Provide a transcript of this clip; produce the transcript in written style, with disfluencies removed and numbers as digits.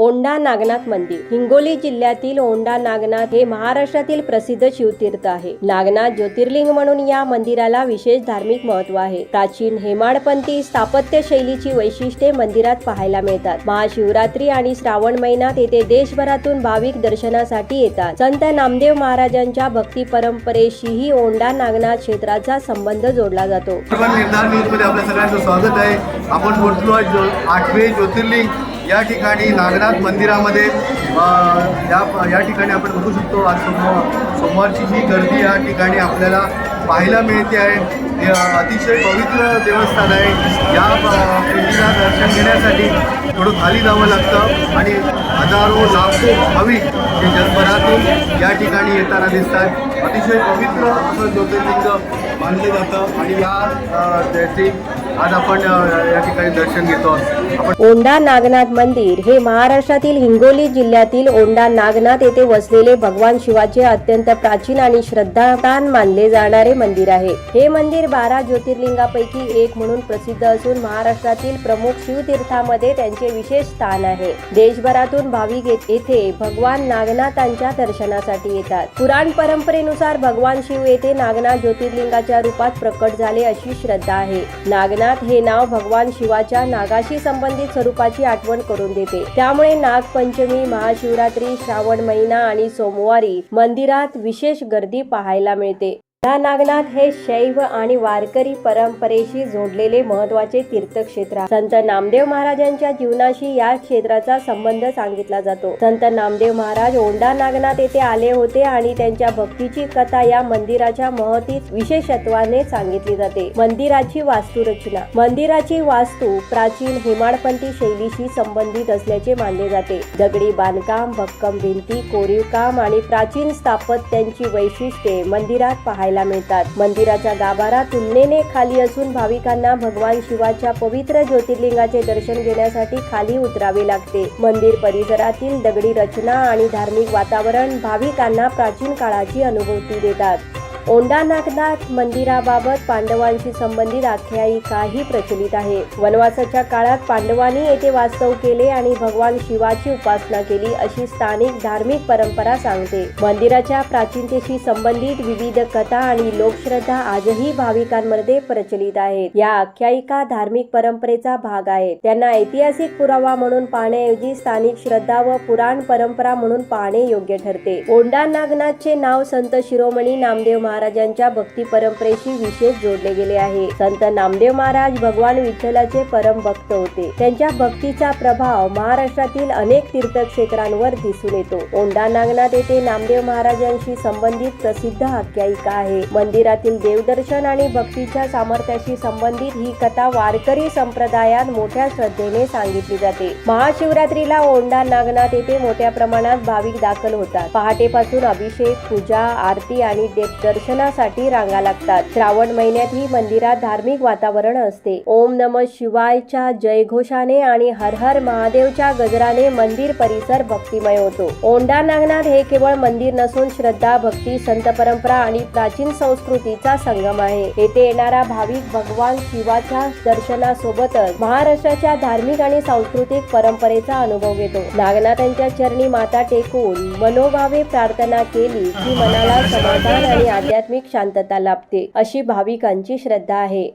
औंढा नागनाथ मंदिर हिंगोली जिल्ह्यातील औंढा नागनाथ हे महाराष्ट्रातील प्रसिद्ध शिवतीर्थ आहे। नागनाथ ज्योतिर्लिंग म्हणून या मंदिराला विशेष धार्मिक महत्त्व आहे। प्राचीन हेमाडपंथी स्थापत्य शैलीची वैशिष्ट्ये मंदिरात पाहायला मिळतात। महाशिवरात्री आणि श्रावण महिन्यात येथे देशभरातून भाविक दर्शनासाठी येतात। संत नामदेव महाराजांच्या भक्ती परंपरेशीही औंढा नागनाथ क्षेत्राचा संबंध जोडला जातो। निर्धार न्यूज मध्ये आपल्या सगळ्यांचं स्वागत आहे। आपण पोहोचलो आहे 8वे ज्योतिर्लिंग या ठिकाणी नागनाथ मंदिरामध्ये। या ठिकाणी आपण बघू शकतो आज सोमवारची ही गर्दी या ठिकाणी आपल्याला पाहायला मिळते आहे। हे अतिशय पवित्र देवस्थान आहे। या मंदिरात दर्शन घेण्यासाठी थोडं खाली जावं लागतं आणि हजारो लाखो भाविक हे जगभरातून या ठिकाणी येताना दिसतात। अतिशय पवित्र असं ज्योतिर्लिंग मानलं जातं आणि त्याचे आज आपण या ठिकाणी दर्शन घेतो। औंढा नागनाथ मंदिर हे महाराष्ट्रातील हिंगोली जिल्ह्यातील औंढा नागनाथ येथे वसलेले भगवान शिवाचे अत्यंत प्राचीन आणि श्रद्धास्थान मानले जाणारे मंदिर आहे। हे मंदिर 12 ज्योतिर्लिंगापैकी एक म्हणून प्रसिद्ध असून महाराष्ट्रातील प्रमुख शिवतीर्थांमध्ये त्यांचे विशेष स्थान आहे। देशभरातून भाविक येथे भगवान नागनाथांच्या दर्शनासाठी येतात। पुराण परंपरेनुसार भगवान शिव येथे नागनाथ ज्योतिर्लिंगाच्या रूपात प्रकट झाले अशी श्रद्धा आहे। नागनाथ हे नाव भगवान शिवाच्या नागाशी संबंधित स्वरूपाची आठवण करून देते। त्यामुळे नागपंचमी, महाशिवरात्री, श्रावण महिना आणि सोमवारी मंदिरात विशेष गर्दी पाहायला मिळते। नागनाथ हे शैव आणि वारकरी परंपरेशी जोडलेले महत्त्वाचे तीर्थक्षेत्र आहे। संत नामदेव महाराजांच्या जीवनाशी या क्षेत्राचा संबंध सांगितला जातो। संत नामदेव महाराज औंढा नागनाथ येथे आले होते आणि त्यांच्या भक्तीची कथा या मंदिराच्या महतीत विशेषत्वाने सांगितली जाते। मंदिराची वास्तुरचना मंदिराची वास्तू प्राचीन हेमाडपंथी शैलीशी संबंधित असल्याचे मानले जाते। दगडी बांधकाम, भक्कम भिंती, कोरीव काम आणि प्राचीन स्थापत्यांची वैशिष्ट्ये मंदिरात पाहायला मिळतात। मंदिराचा गाभारा तुलनेने खाली असून भाविकांना भगवान शिवाच्या पवित्र ज्योतिर्लिंगाचे दर्शन घेण्यासाठी खाली उतरावे लागते। मंदिर परिसरातील दगडी रचना आणि धार्मिक वातावरण भाविकांना प्राचीन काळाची अनुभूती देतात। औंढा नागनाथ मंदिराबाबत पांडवांशी संबंधित आख्यायिकाही प्रचलित आहे। वनवासाच्या काळात पांडवांनी येथे वास्तव केले आणि भगवान शिवाची उपासना केली अशी स्थानिक धार्मिक परंपरा सांगते। मंदिराच्या प्राचीनतेशी संबंधित विविध कथा आणि लोकश्रद्धा आजही भाविकांमध्ये प्रचलित आहेत। या आख्यायिका धार्मिक परंपरेचा भाग आहेत। त्यांना ऐतिहासिक पुरावा म्हणून पाहण्याऐवजी स्थानिक श्रद्धा व पुराण परंपरा म्हणून पाहणे योग्य ठरते। औंढा नागनाथचे नाव संत शिरोमणी नामदेव महाराजांच्या भक्ती परंपरेशी विशेष जोडले गेले आहे। संत नामदेव महाराज भगवान विठ्ठलाचे परम भक्त होते। त्यांच्या भक्तीचा प्रभाव महाराष्ट्रातील अनेक तीर्थक्षेत्रांवर दिसून येतो। औंढा नागनाथ येथे नामदेव महाराजांशी संबंधित प्रसिद्ध आख्यायिका आहे। मंदिरातील देवदर्शन आणि भक्तीच्या सामर्थ्याशी संबंधित ही कथा वारकरी संप्रदायात मोठ्या श्रद्धेने सांगितली जाते। महाशिवरात्रीला औंढा नागनाथ येथे मोठ्या प्रमाणात भाविक दाखल होतात। पहाटेपासून अभिषेक, पूजा, आरती आणि दर्शनासाठी रांगा लागतात। श्रावण महिन्यात ही मंदिरात धार्मिक वातावरण असते। ओम नमः शिवायच्या जयघोषाने आणि हर हर महादेवच्या गजराने मंदिर परिसर भक्तिमय होतो। औंढा नागनाथ हे केवळ मंदिर नसून श्रद्धा, भक्ती, संत परंपरा आणि प्राचीन संस्कृतीचा संगम आहे। येथे येणारा भाविक भगवान शिवाच्या दर्शनासोबतच महाराष्ट्राच्या धार्मिक आणि सांस्कृतिक परंपरेचा अनुभव घेतो। नागनाथांच्या चरणी माथा टेकून मनोभावे प्रार्थना केली की मनाला समाधान आणि आध्यात्मिक शांतता लाभते अशी भाविकांची श्रद्धा आहे।